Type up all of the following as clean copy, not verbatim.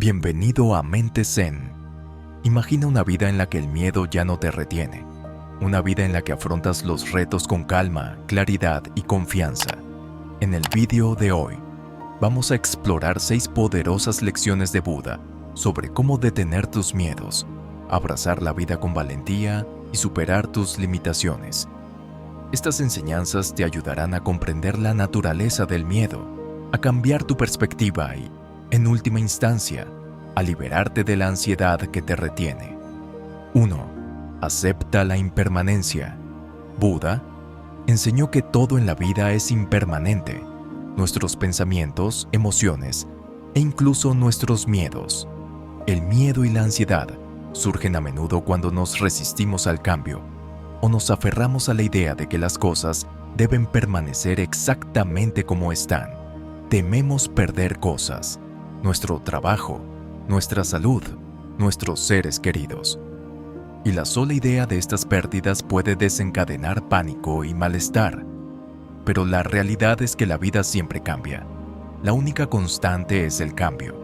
Bienvenido a Mente Zen. Imagina una vida en la que el miedo ya no te retiene. Una vida en la que afrontas los retos con calma, claridad y confianza. En el vídeo de hoy, vamos a explorar 6 poderosas lecciones de Buda sobre cómo detener tus miedos, abrazar la vida con valentía y superar tus limitaciones. Estas enseñanzas te ayudarán a comprender la naturaleza del miedo, a cambiar tu perspectiva y, en última instancia, a liberarte de la ansiedad que te retiene. 1. Acepta la impermanencia. Buda enseñó que todo en la vida es impermanente, nuestros pensamientos, emociones e incluso nuestros miedos. El miedo y la ansiedad surgen a menudo cuando nos resistimos al cambio o nos aferramos a la idea de que las cosas deben permanecer exactamente como están. Tememos perder cosas, nuestro trabajo, nuestra salud, nuestros seres queridos. Y la sola idea de estas pérdidas puede desencadenar pánico y malestar. Pero la realidad es que la vida siempre cambia. La única constante es el cambio.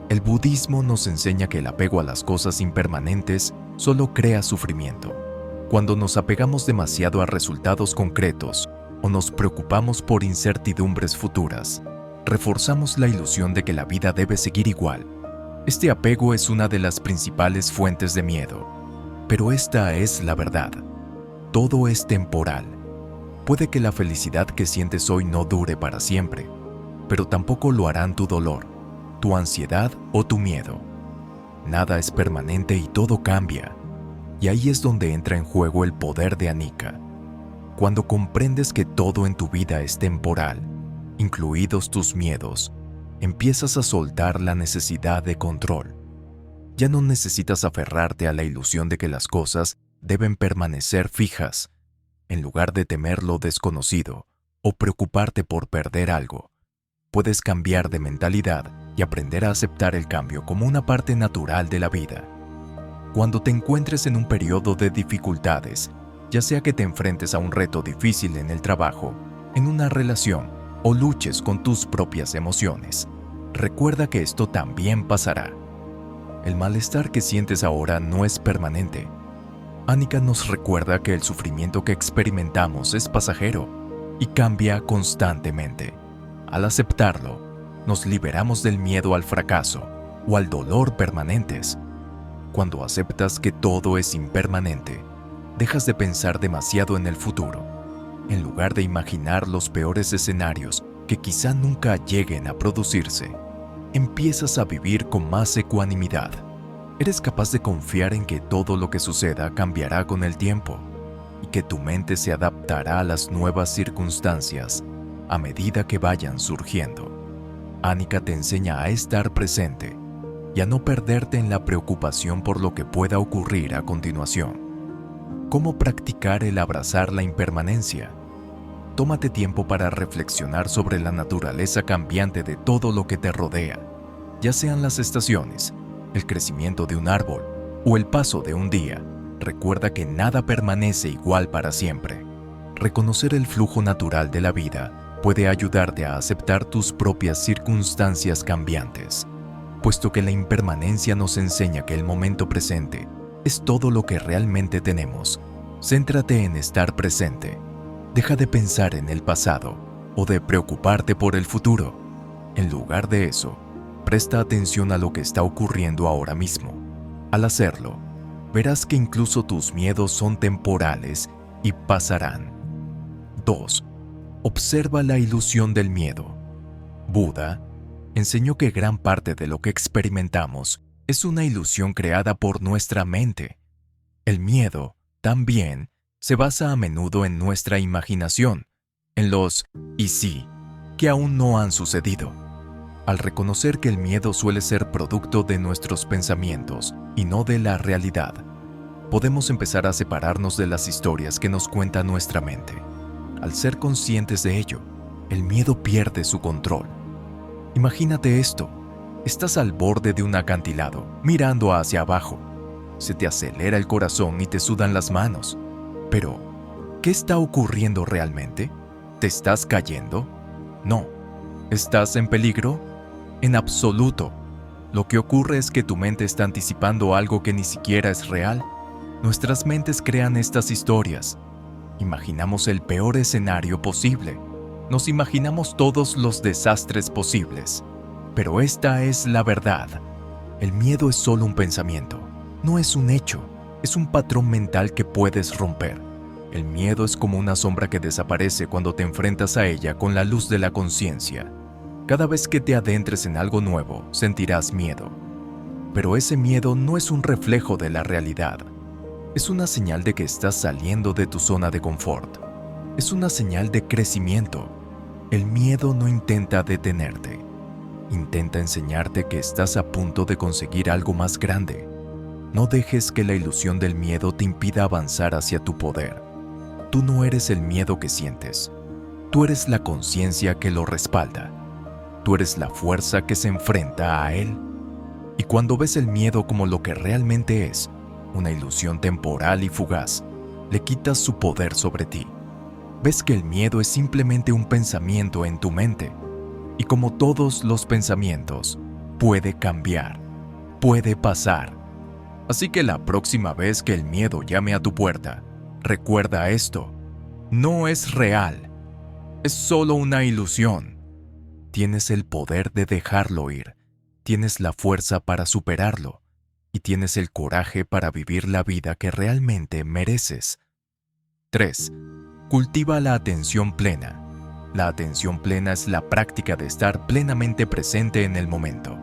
El budismo nos enseña que el apego a las cosas impermanentes solo crea sufrimiento. Cuando nos apegamos demasiado a resultados concretos o nos preocupamos por incertidumbres futuras, reforzamos la ilusión de que la vida debe seguir igual. Este apego es una de las principales fuentes de miedo. Pero esta es la verdad. Todo es temporal. Puede que la felicidad que sientes hoy no dure para siempre, pero tampoco lo harán tu dolor, tu ansiedad o tu miedo. Nada es permanente y todo cambia. Y ahí es donde entra en juego el poder de Anicca. Cuando comprendes que todo en tu vida es temporal, incluidos tus miedos, empiezas a soltar la necesidad de control. Ya no necesitas aferrarte a la ilusión de que las cosas deben permanecer fijas. En lugar de temer lo desconocido o preocuparte por perder algo, puedes cambiar de mentalidad y aprender a aceptar el cambio como una parte natural de la vida. Cuando te encuentres en un periodo de dificultades, ya sea que te enfrentes a un reto difícil en el trabajo, en una relación o luches con tus propias emociones, recuerda que esto también pasará. El malestar que sientes ahora no es permanente. Anicca nos recuerda que el sufrimiento que experimentamos es pasajero y cambia constantemente. Al aceptarlo, nos liberamos del miedo al fracaso o al dolor permanentes. Cuando aceptas que todo es impermanente, dejas de pensar demasiado en el futuro. En lugar de imaginar los peores escenarios que quizá nunca lleguen a producirse, empiezas a vivir con más ecuanimidad. Eres capaz de confiar en que todo lo que suceda cambiará con el tiempo y que tu mente se adaptará a las nuevas circunstancias a medida que vayan surgiendo. Anicca te enseña a estar presente y a no perderte en la preocupación por lo que pueda ocurrir a continuación. ¿Cómo practicar el abrazar la impermanencia? Tómate tiempo para reflexionar sobre la naturaleza cambiante de todo lo que te rodea, ya sean las estaciones, el crecimiento de un árbol o el paso de un día. Recuerda que nada permanece igual para siempre. Reconocer el flujo natural de la vida puede ayudarte a aceptar tus propias circunstancias cambiantes. Puesto que la impermanencia nos enseña que el momento presente es todo lo que realmente tenemos, céntrate en estar presente. Deja de pensar en el pasado o de preocuparte por el futuro. En lugar de eso, presta atención a lo que está ocurriendo ahora mismo. Al hacerlo, verás que incluso tus miedos son temporales y pasarán. 2. Observa la ilusión del miedo. Buda enseñó que gran parte de lo que experimentamos es una ilusión creada por nuestra mente. El miedo, también, se basa a menudo en nuestra imaginación, en los «y sí» que aún no han sucedido. Al reconocer que el miedo suele ser producto de nuestros pensamientos y no de la realidad, podemos empezar a separarnos de las historias que nos cuenta nuestra mente. Al ser conscientes de ello, el miedo pierde su control. Imagínate esto: estás al borde de un acantilado, mirando hacia abajo. Se te acelera el corazón y te sudan las manos. Pero, ¿qué está ocurriendo realmente? ¿Te estás cayendo? No. ¿Estás en peligro? En absoluto. Lo que ocurre es que tu mente está anticipando algo que ni siquiera es real. Nuestras mentes crean estas historias. Imaginamos el peor escenario posible. Nos imaginamos todos los desastres posibles. Pero esta es la verdad. El miedo es solo un pensamiento. No es un hecho. Es un patrón mental que puedes romper. El miedo es como una sombra que desaparece cuando te enfrentas a ella con la luz de la conciencia. Cada vez que te adentres en algo nuevo, sentirás miedo. Pero ese miedo no es un reflejo de la realidad. Es una señal de que estás saliendo de tu zona de confort. Es una señal de crecimiento. El miedo no intenta detenerte. Intenta enseñarte que estás a punto de conseguir algo más grande. No dejes que la ilusión del miedo te impida avanzar hacia tu poder. Tú no eres el miedo que sientes. Tú eres la conciencia que lo respalda. Tú eres la fuerza que se enfrenta a él. Y cuando ves el miedo como lo que realmente es, una ilusión temporal y fugaz, le quitas su poder sobre ti. Ves que el miedo es simplemente un pensamiento en tu mente. Y como todos los pensamientos, puede cambiar, puede pasar. Así que la próxima vez que el miedo llame a tu puerta, recuerda esto: no es real, es solo una ilusión. Tienes el poder de dejarlo ir, tienes la fuerza para superarlo y tienes el coraje para vivir la vida que realmente mereces. 3. Cultiva la atención plena. La atención plena es la práctica de estar plenamente presente en el momento.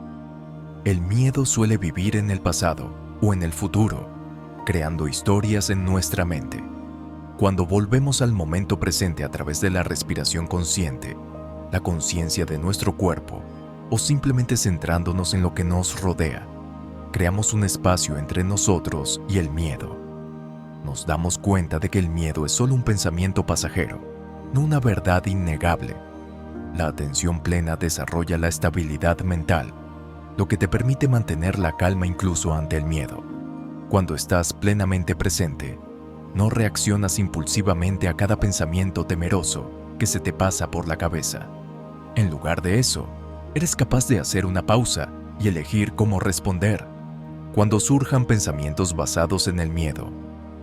El miedo suele vivir en el pasado o en el futuro, creando historias en nuestra mente. Cuando volvemos al momento presente a través de la respiración consciente, la conciencia de nuestro cuerpo, o simplemente centrándonos en lo que nos rodea, creamos un espacio entre nosotros y el miedo. Nos damos cuenta de que el miedo es solo un pensamiento pasajero, no una verdad innegable. La atención plena desarrolla la estabilidad mental, lo que te permite mantener la calma incluso ante el miedo. Cuando estás plenamente presente, no reaccionas impulsivamente a cada pensamiento temeroso que se te pasa por la cabeza. En lugar de eso, eres capaz de hacer una pausa y elegir cómo responder. Cuando surjan pensamientos basados en el miedo,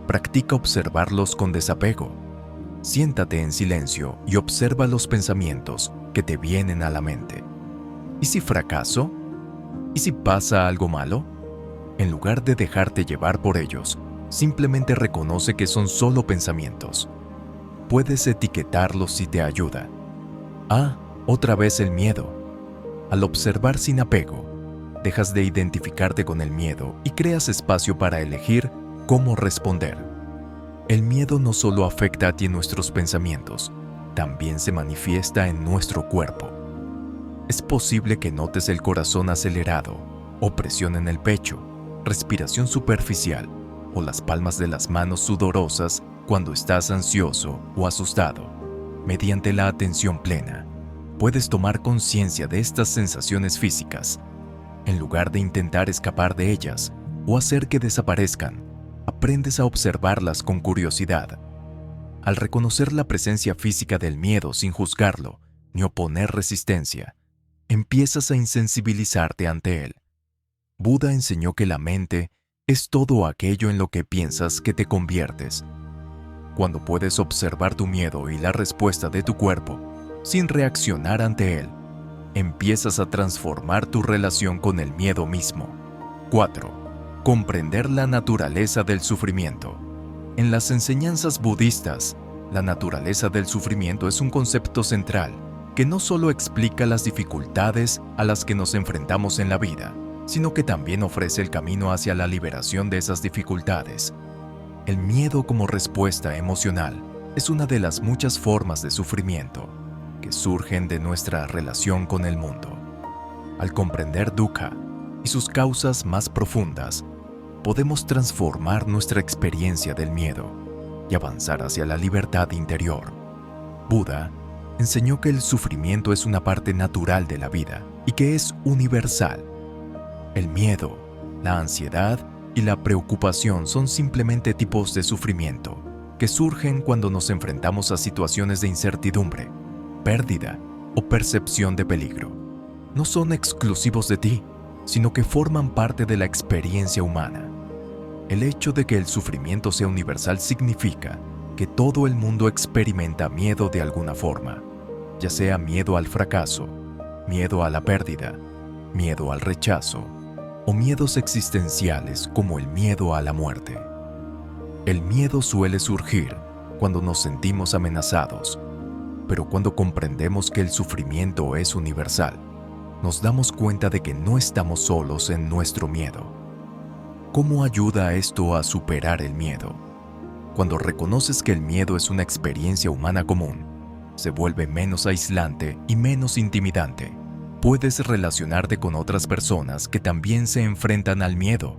practica observarlos con desapego. Siéntate en silencio y observa los pensamientos que te vienen a la mente. ¿Y si fracaso? ¿Y si pasa algo malo? En lugar de dejarte llevar por ellos, simplemente reconoce que son solo pensamientos. Puedes etiquetarlos si te ayuda. Otra vez el miedo. Al observar sin apego, dejas de identificarte con el miedo y creas espacio para elegir cómo responder. El miedo no solo afecta a ti en nuestros pensamientos, también se manifiesta en nuestro cuerpo. Es posible que notes el corazón acelerado, opresión en el pecho, respiración superficial o las palmas de las manos sudorosas cuando estás ansioso o asustado. Mediante la atención plena, puedes tomar conciencia de estas sensaciones físicas. En lugar de intentar escapar de ellas o hacer que desaparezcan, aprendes a observarlas con curiosidad. Al reconocer la presencia física del miedo sin juzgarlo ni oponer resistencia, empiezas a insensibilizarte ante él. Buda enseñó que la mente es todo aquello en lo que piensas que te conviertes. Cuando puedes observar tu miedo y la respuesta de tu cuerpo, sin reaccionar ante él, empiezas a transformar tu relación con el miedo mismo. 4. Comprender la naturaleza del sufrimiento. En las enseñanzas budistas, la naturaleza del sufrimiento es un concepto central que no solo explica las dificultades a las que nos enfrentamos en la vida, sino que también ofrece el camino hacia la liberación de esas dificultades. El miedo como respuesta emocional es una de las muchas formas de sufrimiento que surgen de nuestra relación con el mundo. Al comprender dukkha y sus causas más profundas, podemos transformar nuestra experiencia del miedo y avanzar hacia la libertad interior. Buda enseñó que el sufrimiento es una parte natural de la vida y que es universal. El miedo, la ansiedad y la preocupación son simplemente tipos de sufrimiento que surgen cuando nos enfrentamos a situaciones de incertidumbre, pérdida o percepción de peligro. No son exclusivos de ti. sino que forman parte de la experiencia humana. El hecho de que el sufrimiento sea universal significa que todo el mundo experimenta miedo de alguna forma, ya sea miedo al fracaso, miedo a la pérdida, miedo al rechazo o miedos existenciales como el miedo a la muerte. El miedo suele surgir cuando nos sentimos amenazados, pero cuando comprendemos que el sufrimiento es universal, nos damos cuenta de que no estamos solos en nuestro miedo. ¿Cómo ayuda esto a superar el miedo? Cuando reconoces que el miedo es una experiencia humana común, se vuelve menos aislante y menos intimidante. Puedes relacionarte con otras personas que también se enfrentan al miedo,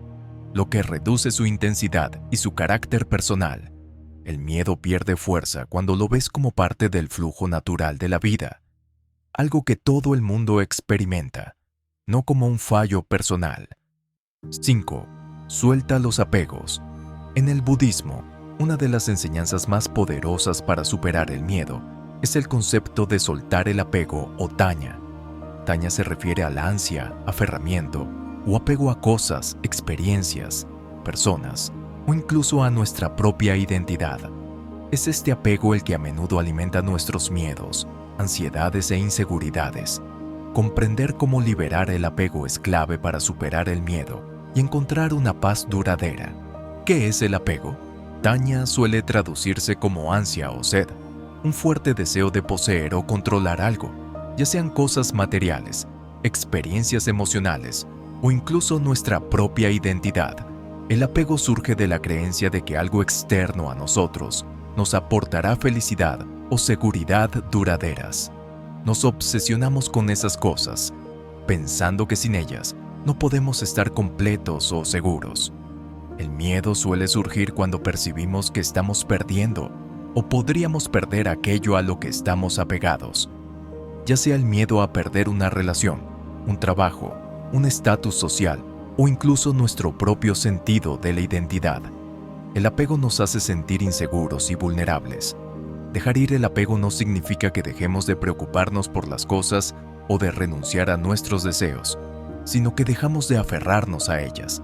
lo que reduce su intensidad y su carácter personal. El miedo pierde fuerza cuando lo ves como parte del flujo natural de la vida, algo que todo el mundo experimenta, no como un fallo personal. 5. Suelta los apegos. En el budismo, una de las enseñanzas más poderosas para superar el miedo es el concepto de soltar el apego o taña. Taña se refiere a la ansia, aferramiento o apego a cosas, experiencias, personas o incluso a nuestra propia identidad. Es este apego el que a menudo alimenta nuestros miedos, ansiedades e inseguridades. Comprender cómo liberar el apego es clave para superar el miedo y encontrar una paz duradera. ¿Qué es el apego? Taña suele traducirse como ansia o sed, un fuerte deseo de poseer o controlar algo, ya sean cosas materiales, experiencias emocionales o incluso nuestra propia identidad. El apego surge de la creencia de que algo externo a nosotros nos aportará felicidad o seguridad duraderas. Nos obsesionamos con esas cosas, pensando que sin ellas no podemos estar completos o seguros. El miedo suele surgir cuando percibimos que estamos perdiendo o podríamos perder aquello a lo que estamos apegados, ya sea el miedo a perder una relación, un trabajo, un estatus social o incluso nuestro propio sentido de la identidad. El apego nos hace sentir inseguros y vulnerables. Dejar ir el apego no significa que dejemos de preocuparnos por las cosas o de renunciar a nuestros deseos, sino que dejamos de aferrarnos a ellas.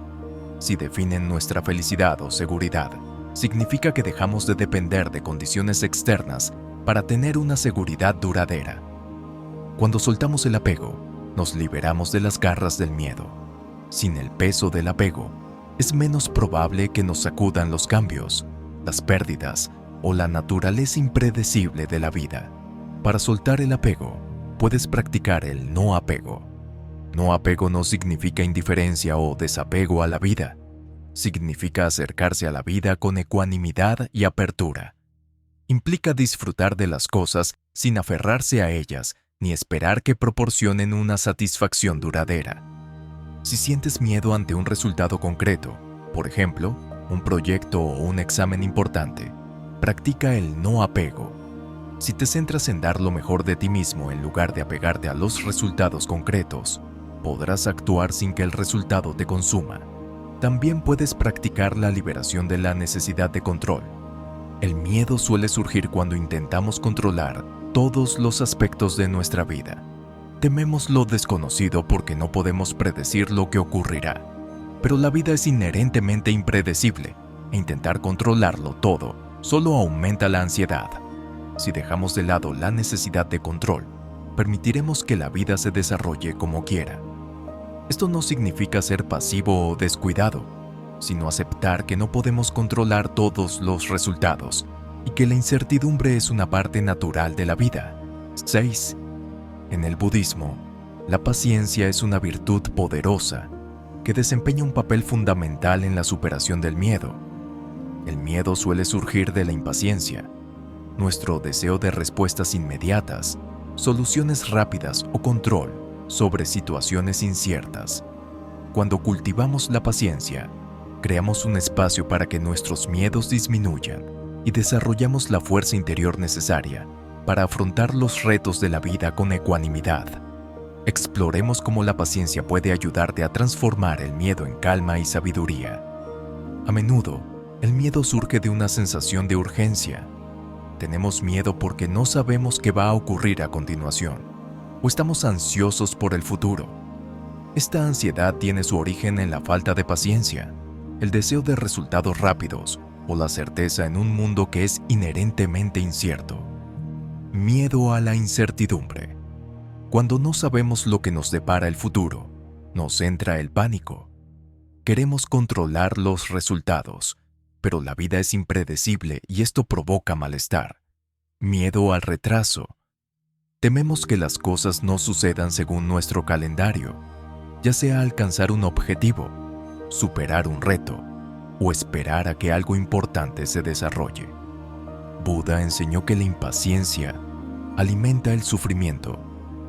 Si definen nuestra felicidad o seguridad, significa que dejamos de depender de condiciones externas para tener una seguridad duradera. Cuando soltamos el apego, nos liberamos de las garras del miedo. Sin el peso del apego, es menos probable que nos sacudan los cambios, las pérdidas o la naturaleza impredecible de la vida. Para soltar el apego, puedes practicar el no apego. No apego no significa indiferencia o desapego a la vida. Significa acercarse a la vida con ecuanimidad y apertura. Implica disfrutar de las cosas sin aferrarse a ellas ni esperar que proporcionen una satisfacción duradera. Si sientes miedo ante un resultado concreto, por ejemplo, un proyecto o un examen importante, practica el no apego. Si te centras en dar lo mejor de ti mismo en lugar de apegarte a los resultados concretos, podrás actuar sin que el resultado te consuma. También puedes practicar la liberación de la necesidad de control. El miedo suele surgir cuando intentamos controlar todos los aspectos de nuestra vida. Tememos lo desconocido porque no podemos predecir lo que ocurrirá. Pero la vida es inherentemente impredecible e intentar controlarlo todo solo aumenta la ansiedad. Si dejamos de lado la necesidad de control, permitiremos que la vida se desarrolle como quiera. Esto no significa ser pasivo o descuidado, sino aceptar que no podemos controlar todos los resultados y que la incertidumbre es una parte natural de la vida. 6. En el budismo, la paciencia es una virtud poderosa que desempeña un papel fundamental en la superación del miedo. El miedo suele surgir de la impaciencia, nuestro deseo de respuestas inmediatas, soluciones rápidas o control sobre situaciones inciertas. Cuando cultivamos la paciencia, creamos un espacio para que nuestros miedos disminuyan y desarrollamos la fuerza interior necesaria para afrontar los retos de la vida con ecuanimidad. Exploremos cómo la paciencia puede ayudarte a transformar el miedo en calma y sabiduría. A menudo, el miedo surge de una sensación de urgencia. Tenemos miedo porque no sabemos qué va a ocurrir a continuación, o estamos ansiosos por el futuro. Esta ansiedad tiene su origen en la falta de paciencia, el deseo de resultados rápidos o la certeza en un mundo que es inherentemente incierto. Miedo a la incertidumbre. Cuando no sabemos lo que nos depara el futuro, nos entra el pánico. Queremos controlar los resultados, pero la vida es impredecible y esto provoca malestar. Miedo al retraso. Tememos que las cosas no sucedan según nuestro calendario, ya sea alcanzar un objetivo, superar un reto o esperar a que algo importante se desarrolle. Buda enseñó que la impaciencia alimenta el sufrimiento,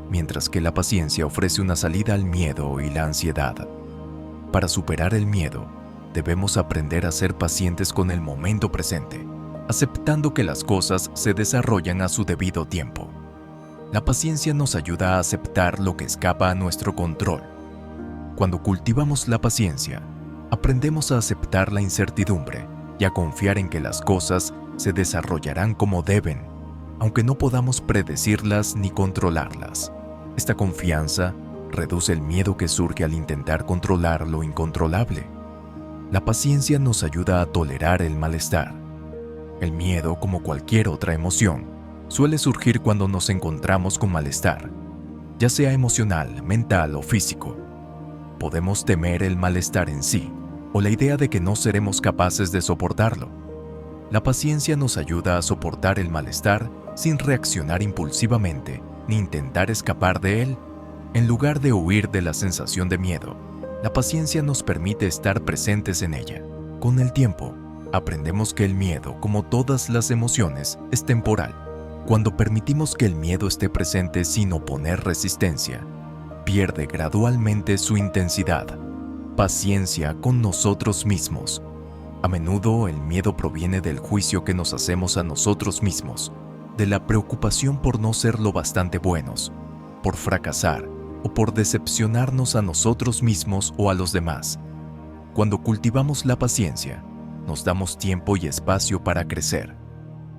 mientras que la paciencia ofrece una salida al miedo y la ansiedad. Para superar el miedo, debemos aprender a ser pacientes con el momento presente, aceptando que las cosas se desarrollan a su debido tiempo. La paciencia nos ayuda a aceptar lo que escapa a nuestro control. Cuando cultivamos la paciencia, aprendemos a aceptar la incertidumbre y a confiar en que las cosas se desarrollarán como deben, aunque no podamos predecirlas ni controlarlas. Esta confianza reduce el miedo que surge al intentar controlar lo incontrolable. La paciencia nos ayuda a tolerar el malestar. El miedo, como cualquier otra emoción, suele surgir cuando nos encontramos con malestar, ya sea emocional, mental o físico. Podemos temer el malestar en sí, o la idea de que no seremos capaces de soportarlo. La paciencia nos ayuda a soportar el malestar sin reaccionar impulsivamente ni intentar escapar de él. En lugar de huir de la sensación de miedo, la paciencia nos permite estar presentes en ella. Con el tiempo, aprendemos que el miedo, como todas las emociones, es temporal. Cuando permitimos que el miedo esté presente sin oponer resistencia, pierde gradualmente su intensidad. Paciencia con nosotros mismos. A menudo el miedo proviene del juicio que nos hacemos a nosotros mismos, de la preocupación por no ser lo bastante buenos, por fracasar o por decepcionarnos a nosotros mismos o a los demás. Cuando cultivamos la paciencia, nos damos tiempo y espacio para crecer.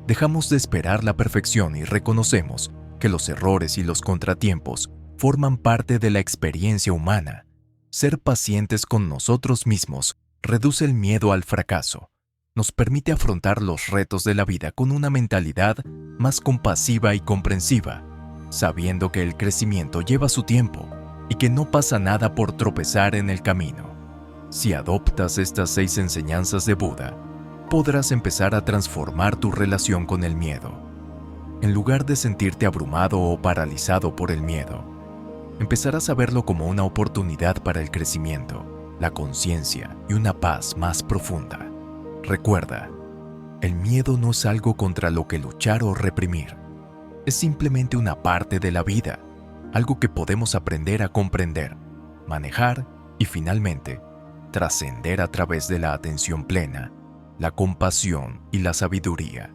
Dejamos de esperar la perfección y reconocemos que los errores y los contratiempos forman parte de la experiencia humana. Ser pacientes con nosotros mismos reduce el miedo al fracaso. Nos permite afrontar los retos de la vida con una mentalidad más compasiva y comprensiva, sabiendo que el crecimiento lleva su tiempo y que no pasa nada por tropezar en el camino. Si adoptas estas 6 enseñanzas de Buda, podrás empezar a transformar tu relación con el miedo. En lugar de sentirte abrumado o paralizado por el miedo, empezarás a verlo como una oportunidad para el crecimiento, la conciencia y una paz más profunda. Recuerda, el miedo no es algo contra lo que luchar o reprimir. Es simplemente una parte de la vida, algo que podemos aprender a comprender, manejar y finalmente trascender a través de la atención plena, la compasión y la sabiduría.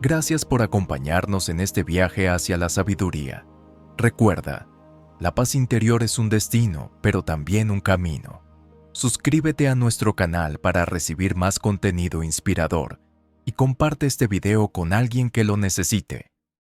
Gracias por acompañarnos en este viaje hacia la sabiduría. Recuerda, la paz interior es un destino, pero también un camino. Suscríbete a nuestro canal para recibir más contenido inspirador y comparte este video con alguien que lo necesite.